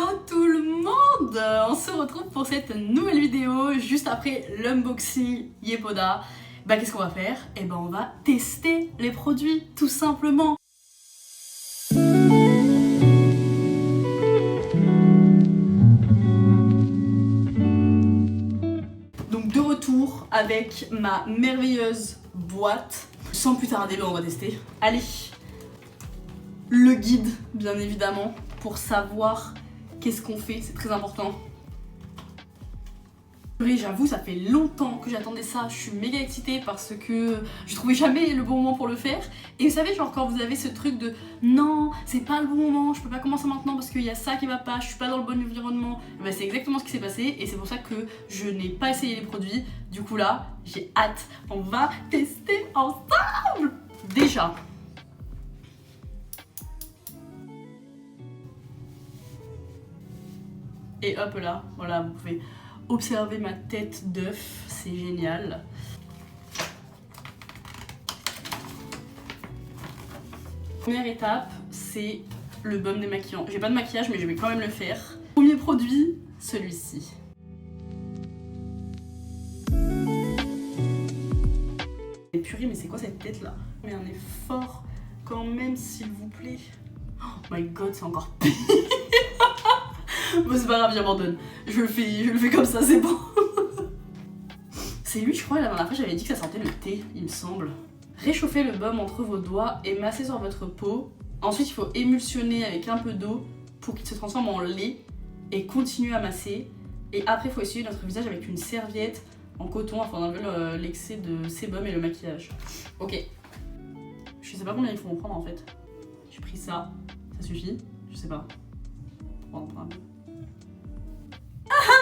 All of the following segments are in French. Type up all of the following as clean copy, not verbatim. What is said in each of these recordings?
Hello tout le monde! On se retrouve pour cette nouvelle vidéo juste après l'unboxing Yepoda. Qu'est-ce qu'on va faire? On va tester les produits tout simplement. Donc de retour avec ma merveilleuse boîte. Sans plus tarder, on va tester. Allez, le guide bien évidemment pour savoir qu'est-ce qu'on fait, c'est très important. J'avoue, ça fait longtemps que j'attendais ça, je suis méga excitée parce que je trouvais jamais le bon moment pour le faire. Et vous savez, genre quand vous avez ce truc de non, c'est pas le bon moment, je peux pas commencer maintenant parce qu'il y a ça qui va pas, je suis pas dans le bon environnement. C'est exactement ce qui s'est passé et c'est pour ça que je n'ai pas essayé les produits. Du coup là, j'ai hâte, on va tester ensemble. Déjà, et hop là, voilà, vous pouvez observer ma tête d'œuf, c'est génial. Première étape, c'est le baume démaquillant. J'ai pas de maquillage, mais je vais quand même le faire. Premier produit, celui-ci. Et purée, mais c'est quoi cette tête là? Mais un effort quand même, s'il vous plaît. Oh my god, c'est encore pire. Bon, c'est pas grave, j'abandonne. Je le fais comme ça, c'est bon. C'est lui, je crois, la dernière fois j'avais dit que ça sentait le thé, il me semble. Réchauffez le baume entre vos doigts et massez sur votre peau. Ensuite, il faut émulsionner avec un peu d'eau pour qu'il se transforme en lait et continuer à masser. Et après, il faut essuyer notre visage avec une serviette en coton afin d'enlever l'excès de sébum et le maquillage. Ok. Je sais pas combien il faut en prendre en fait. J'ai pris ça. Ça suffit? Je sais pas. On va en prendre un peu.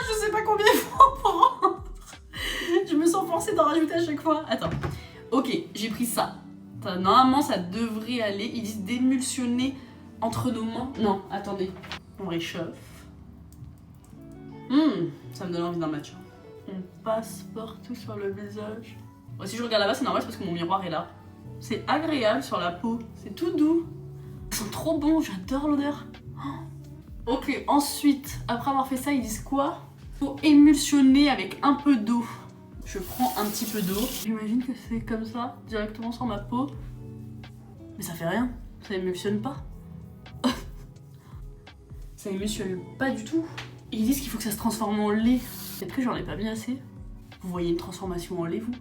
Je sais pas combien il faut en prendre. Je me sens forcée d'en rajouter à chaque fois. Attends. Ok, j'ai pris ça. Normalement, ça devrait aller. Ils disent d'émulsionner entre nos mains. Non, attendez. On réchauffe. Ça me donne envie d'un match. On passe partout sur le visage. Bon, si je regarde là-bas, c'est normal, c'est parce que mon miroir est là. C'est agréable sur la peau. C'est tout doux. Ils sont trop bons, j'adore l'odeur. Ok, ensuite, après avoir fait ça, ils disent quoi? Faut émulsionner avec un peu d'eau. Je prends un petit peu d'eau. J'imagine que c'est comme ça, directement sur ma peau. Mais ça fait rien, ça émulsionne pas. Ça émulsionne pas du tout. Ils disent qu'il faut que ça se transforme en lait. Peut-être que j'en ai pas mis assez. Vous voyez une transformation en lait, vous?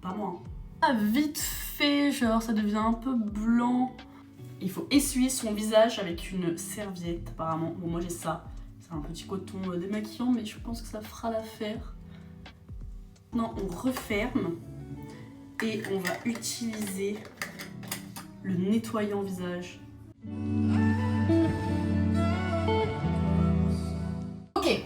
Pas moi. Ah, vite fait, genre ça devient un peu blanc. Il faut essuyer son visage avec une serviette apparemment. Bon, moi j'ai ça. C'est un petit coton démaquillant, mais je pense que ça fera l'affaire. Maintenant, on referme et on va utiliser le nettoyant visage. Ok,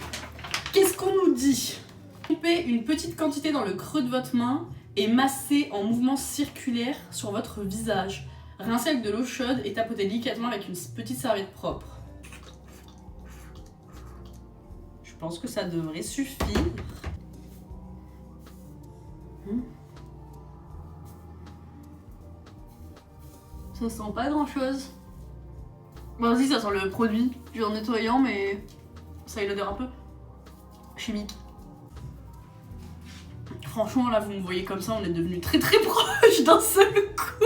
qu'est-ce qu'on nous dit? Coupez une petite quantité dans le creux de votre main et massez en mouvement circulaire sur votre visage. Rincez avec de l'eau chaude et tapotez délicatement avec une petite serviette propre. Je pense que ça devrait suffire. Ça sent pas grand chose. Bon, si, ça sent le produit du nettoyant, mais ça a l'odeur un peu chimique. Franchement, là, vous me voyez comme ça, on est devenus très très proches d'un seul coup.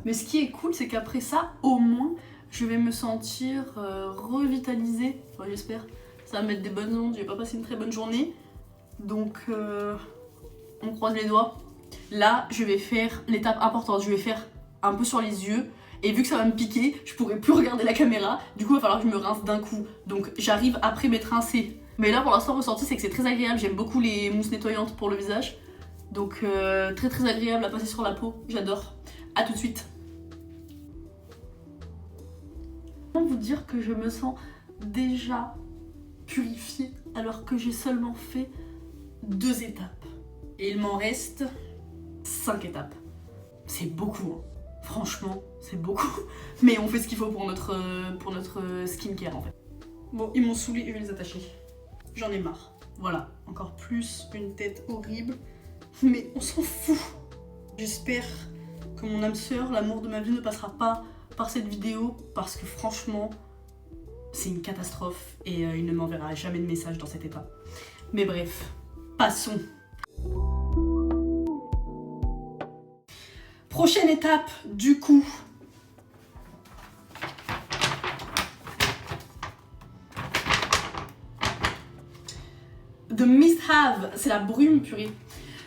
Mais ce qui est cool, c'est qu'après ça, au moins, je vais me sentir revitalisée. Enfin, j'espère. Ça va me mettre des bonnes ondes, je vais pas passer une très bonne journée. Donc, on croise les doigts. Là, je vais faire l'étape importante. Je vais faire un peu sur les yeux. Et vu que ça va me piquer, je pourrai plus regarder la caméra. Du coup, il va falloir que je me rince d'un coup. Donc, j'arrive après m'être rincée. Mais là, pour l'instant, ressenti, c'est que c'est très agréable. J'aime beaucoup les mousses nettoyantes pour le visage. Donc, très très agréable à passer sur la peau. J'adore. A tout de suite. Comment vous dire que je me sens déjà purifiée alors que j'ai seulement fait 2 étapes. Et il m'en reste 5 étapes. C'est beaucoup, hein. Franchement, c'est beaucoup. Mais on fait ce qu'il faut pour notre skincare en fait. Bon, ils m'ont saoulé, je vais les attacher. J'en ai marre. Voilà, encore plus une tête horrible. Mais on s'en fout. J'espère que mon âme sœur, l'amour de ma vie, ne passera pas par cette vidéo parce que franchement, c'est une catastrophe et il ne m'enverra jamais de message dans cet état. Mais bref, passons. Prochaine étape, du coup. The Mist Have, c'est la brume purée.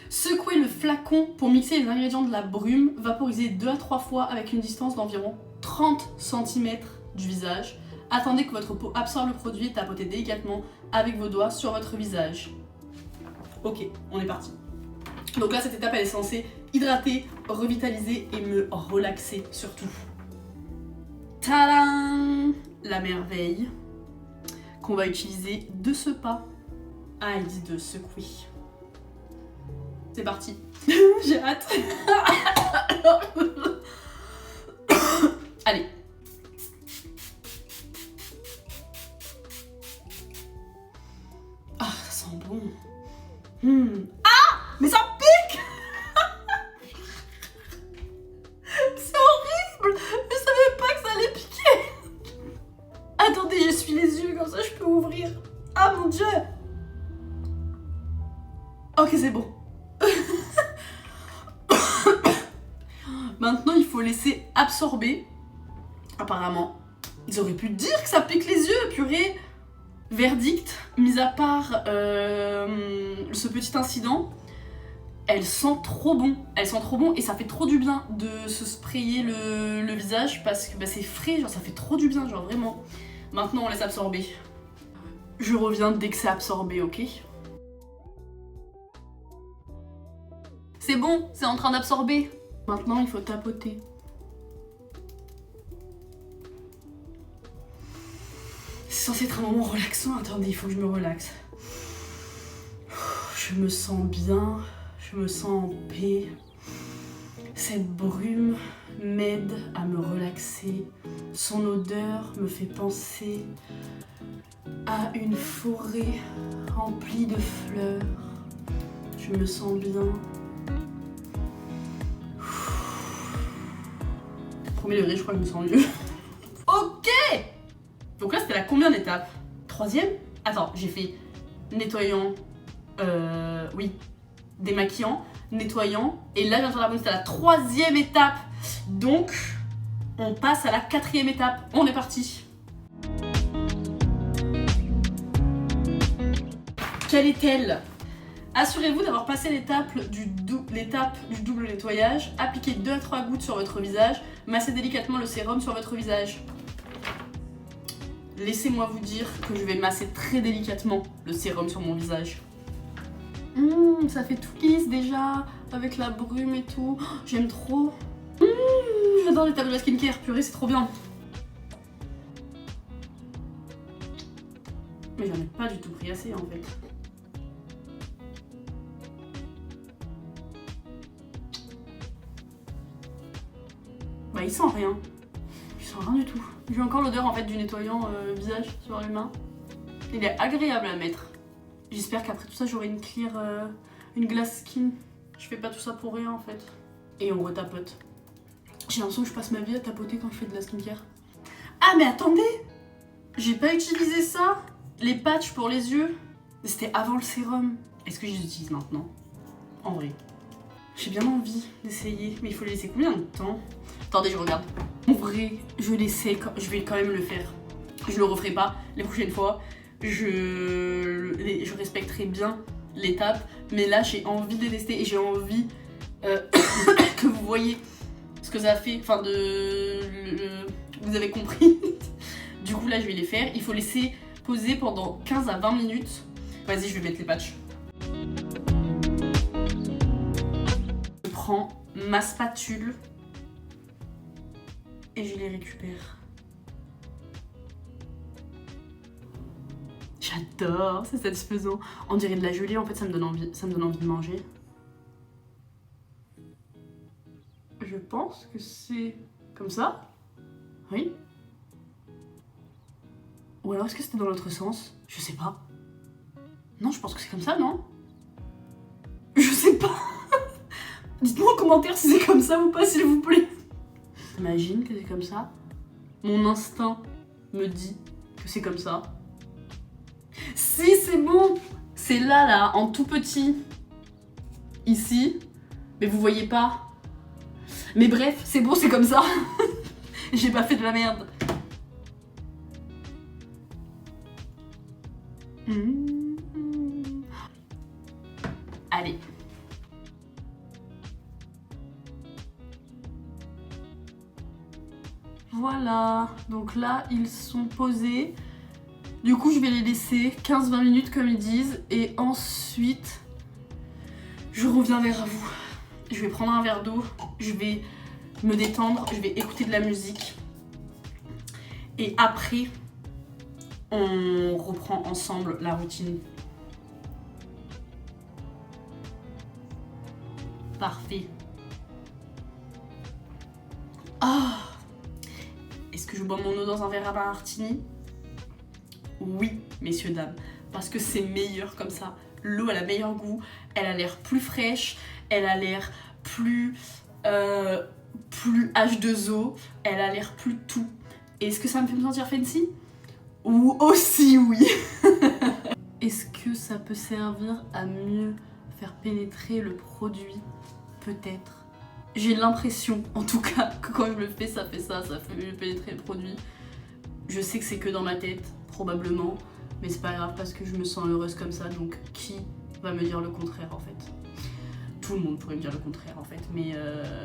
Secouez le flacon pour mixer les ingrédients de la brume, vaporiser 2 à 3 fois avec une distance d'environ 30 cm du visage. Attendez que votre peau absorbe le produit et tapotez délicatement avec vos doigts sur votre visage. Ok, on est parti. Donc là, cette étape, elle est censée hydrater, revitaliser et me relaxer surtout. Tadam! La merveille qu'on va utiliser de ce pas. Ah, il dit de secouer. C'est parti. J'ai hâte. Allez. Ah, ça sent bon. Ah, mais ça pique. C'est horrible. Je savais pas que ça allait piquer. Attendez, j'essuie les yeux, comme ça je peux ouvrir. Ah mon dieu. Ok, c'est bon. Maintenant, il faut laisser absorber. Apparemment, ils auraient pu dire que ça pique les yeux, purée. Verdict, mis à part ce petit incident, elle sent trop bon. Elle sent trop bon et ça fait trop du bien de se sprayer le visage parce que bah, c'est frais, genre ça fait trop du bien, genre vraiment. Maintenant, on laisse absorber. Je reviens dès que c'est absorbé, ok? C'est bon, c'est en train d'absorber. Maintenant, il faut tapoter. C'est censé être un moment relaxant. Attendez, il faut que je me relaxe. Je me sens bien, je me sens en paix. Cette brume m'aide à me relaxer. Son odeur me fait penser à une forêt remplie de fleurs. Je me sens bien. Premier degré, je crois que je me sens mieux. Ok! Donc là, c'était la combien d'étapes? 3e? Attends, j'ai fait nettoyant, oui, démaquillant, nettoyant, et là, j'entends la bonne, c'était la 3e étape. Donc, on passe à la 4e étape. On est parti. Quelle est-elle? Assurez-vous d'avoir passé l'étape du double nettoyage. Appliquez 2 à 3 gouttes sur votre visage. Massez délicatement le sérum sur votre visage. Laissez-moi vous dire que je vais masser très délicatement le sérum sur mon visage. Ça fait tout lisse déjà, avec la brume et tout. Oh, j'aime trop. J'adore l'étape de la skincare, purée, c'est trop bien. Mais j'en ai pas du tout pris assez en fait. Bah il sent rien. Il sent rien du tout. J'ai encore l'odeur en fait du nettoyant visage sur les mains. Il est agréable à mettre. J'espère qu'après tout ça j'aurai une clear, une glass skin. Je fais pas tout ça pour rien en fait. Et on retapote. J'ai l'impression que je passe ma vie à tapoter quand je fais de la skincare. Ah mais attendez! J'ai pas utilisé ça. Les patchs pour les yeux. C'était avant le sérum. Est-ce que je les utilise maintenant? En vrai. J'ai bien envie d'essayer, mais il faut les laisser combien de temps? Attendez, je regarde. En vrai, je l'essaie, je vais quand même le faire. Je le referai pas les prochaines fois. Je respecterai bien l'étape, mais là j'ai envie de les tester et j'ai envie que vous voyez ce que ça fait. Enfin, vous avez compris. Du coup, là je vais les faire. Il faut laisser poser pendant 15 à 20 minutes. Vas-y, je vais mettre les patchs. Je prends ma spatule et je les récupère. J'adore, c'est satisfaisant. On dirait de la gelée, en fait ça me donne envie de manger. Je pense que c'est comme ça. Oui. Ou alors est-ce que c'était dans l'autre sens? Je sais pas. Non, je pense que c'est comme ça, non? Je sais pas. Dites-moi en commentaire si c'est comme ça ou pas, s'il vous plaît. J'imagine que c'est comme ça. Mon instinct me dit que c'est comme ça. Si, c'est bon! C'est là, en tout petit. Ici. Mais vous voyez pas. Mais bref, c'est bon, c'est comme ça. J'ai pas fait de la merde. Allez. Voilà. Donc là, ils sont posés. Du coup, je vais les laisser 15-20 minutes comme ils disent. Et ensuite, je reviens vers vous. Je vais prendre un verre d'eau. Je vais me détendre. Je vais écouter de la musique. Et après, on reprend ensemble la routine. Parfait. Ah! Est-ce que je bois mon eau dans un verre à martini? Oui, messieurs, dames. Parce que c'est meilleur comme ça. L'eau, elle a meilleur goût. Elle a l'air plus fraîche. Elle a l'air plus H2O. Elle a l'air plus tout. Et est-ce que ça me fait me sentir fancy? Ou aussi oui. Est-ce que ça peut servir à mieux faire pénétrer le produit? Peut-être. J'ai l'impression, en tout cas, que quand je le fais, ça fait mieux pénétrer le produit. Je sais que c'est que dans ma tête, probablement, mais c'est pas grave parce que je me sens heureuse comme ça, donc qui va me dire le contraire en fait? Tout le monde pourrait me dire le contraire en fait, mais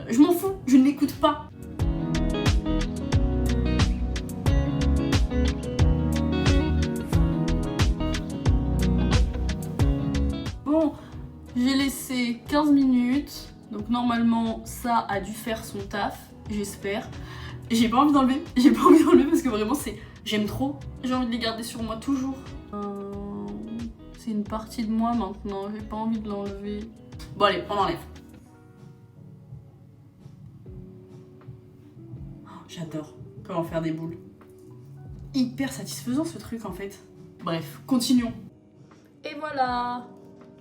je m'en fous, je ne l'écoute pas. Bon, j'ai laissé 15 minutes. Donc normalement ça a dû faire son taf, j'espère. J'ai pas envie d'enlever, parce que vraiment c'est... J'aime trop, j'ai envie de les garder sur moi toujours. C'est une partie de moi maintenant, j'ai pas envie de l'enlever. Bon allez, on l'enlève. Oh, j'adore comment faire des boules. Hyper satisfaisant ce truc en fait. Bref, continuons. Et voilà!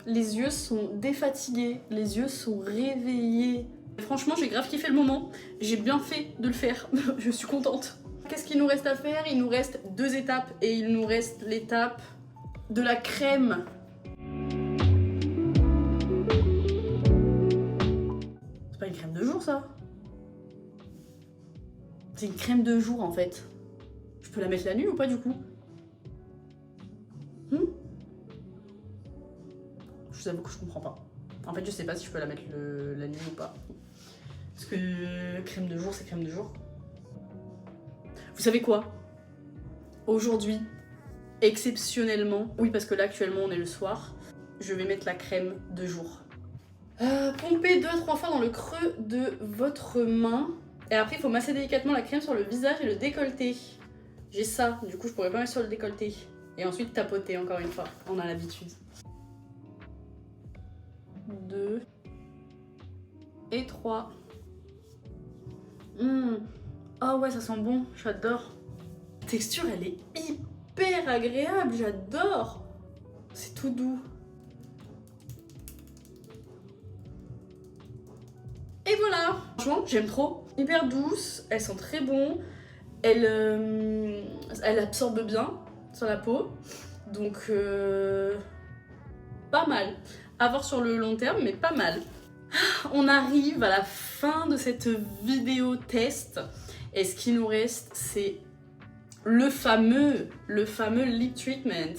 Les yeux sont défatigués, les yeux sont réveillés. Franchement, j'ai grave kiffé le moment. J'ai bien fait de le faire. Je suis contente. Qu'est-ce qu'il nous reste à faire? Il nous reste 2 étapes et il nous reste l'étape de la crème. C'est pas une crème de jour ça? C'est une crème de jour en fait. Je peux la mettre la nuit ou pas du coup? Je vous avoue que je comprends pas. En fait, je sais pas si je peux la mettre la nuit ou pas. Parce que crème de jour, c'est crème de jour. Vous savez quoi? Aujourd'hui, exceptionnellement, oui parce que là actuellement on est le soir, je vais mettre la crème de jour. Pompez 2-3 fois dans le creux de votre main. Et après il faut masser délicatement la crème sur le visage et le décolleté. J'ai ça, du coup je pourrais pas mettre sur le décolleté. Et ensuite tapoter encore une fois, on a l'habitude. 2 et 3. Oh ouais, ça sent bon, j'adore. La texture, elle est hyper agréable, j'adore. C'est tout doux. Et voilà. Franchement, j'aime trop. Hyper douce, elles sont très bon. Elle absorbe bien sur la peau. Donc, pas mal. À voir sur le long terme, mais pas mal. On arrive à la fin de cette vidéo test. Et ce qui nous reste, c'est le fameux lip treatment.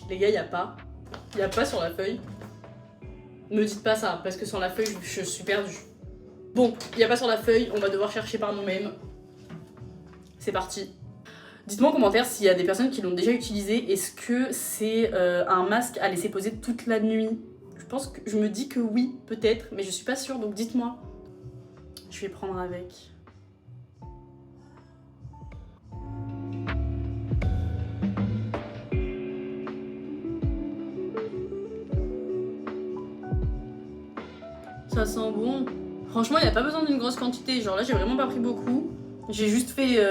Les gars, il n'y a pas sur la feuille. Me dites pas ça, parce que sans la feuille, je suis perdue. Bon, il n'y a pas sur la feuille, on va devoir chercher par nous-mêmes. C'est parti. Dites-moi en commentaire s'il y a des personnes qui l'ont déjà utilisé. Est-ce que c'est un masque à laisser poser toute la nuit? Je me dis que oui, peut-être, mais je suis pas sûre, donc dites-moi. Je vais prendre avec. Ça sent bon. Franchement, il n'y a pas besoin d'une grosse quantité. Genre là, j'ai vraiment pas pris beaucoup. J'ai juste fait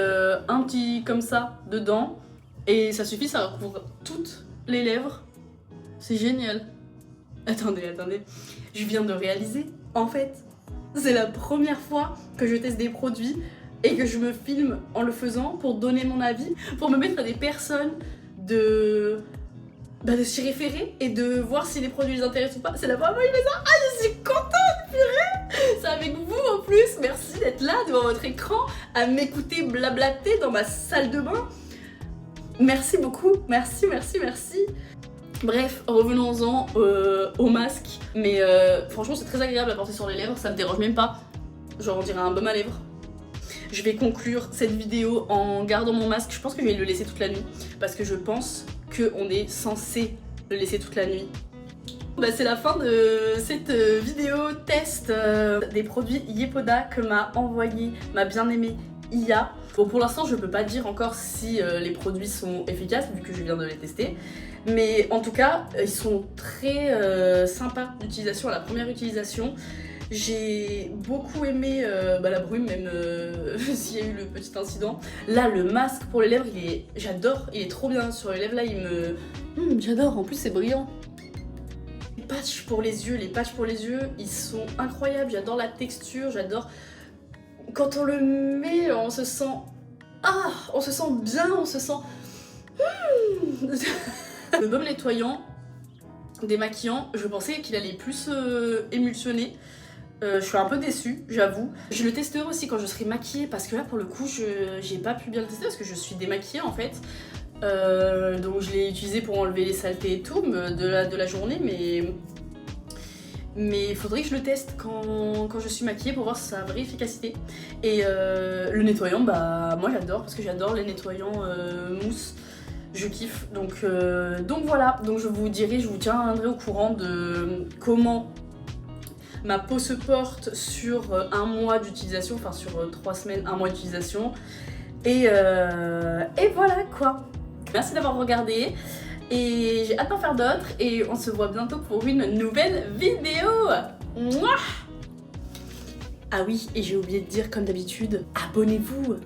un petit comme ça dedans. Et ça suffit, ça recouvre toutes les lèvres. C'est génial. Attendez. Je viens de réaliser, en fait, C'est la première fois que je teste des produits et que je me filme en le faisant pour donner mon avis, pour me mettre à des personnes de s'y référer et de voir si les produits les intéressent ou pas. C'est la première fois que je fais ça. Ah, je suis contente, purée. C'est avec vous en plus. Merci d'être là devant votre écran à m'écouter blablater dans ma salle de bain. Merci beaucoup, merci. Bref, revenons-en au masque. Mais franchement, c'est très agréable à porter sur les lèvres, ça me dérange même pas. Genre, on dirait un baume à lèvres. Je vais conclure cette vidéo en gardant mon masque. Je pense que je vais le laisser toute la nuit parce que je pense qu'on est censé le laisser toute la nuit. C'est la fin de cette vidéo test des produits Yepoda que m'a envoyé ma bien-aimée Iya. Bon, pour l'instant, je peux pas dire encore si les produits sont efficaces vu que je viens de les tester. Mais en tout cas, ils sont très sympas d'utilisation à la première utilisation. J'ai beaucoup aimé la brume, même s'il y a eu le petit incident. Là, le masque pour les lèvres, j'adore, il est trop bien sur les lèvres. Là, j'adore, en plus c'est brillant. Les patchs pour les yeux, ils sont incroyables. J'adore la texture, j'adore. Quand on le met, on se sent... on se sent bien, on se sent... Le baume nettoyant, démaquillant, je pensais qu'il allait plus émulsionner. Je suis un peu déçue, j'avoue. Je le testerai aussi quand je serai maquillée parce que là pour le coup j'ai pas pu bien le tester parce que je suis démaquillée en fait. Donc je l'ai utilisé pour enlever les saletés et tout de la journée, mais il faudrait que je le teste quand je suis maquillée pour voir sa vraie efficacité. Et le nettoyant, moi j'adore parce que j'adore les nettoyants mousse. Je kiffe, donc voilà, donc je vous tiendrai au courant de comment ma peau se porte sur un mois d'utilisation, enfin sur 3 semaines, un mois d'utilisation, et voilà quoi. Merci d'avoir regardé, et j'ai hâte d'en faire d'autres, et on se voit bientôt pour une nouvelle vidéo. Mouah! Ah oui, et j'ai oublié de dire comme d'habitude, abonnez-vous!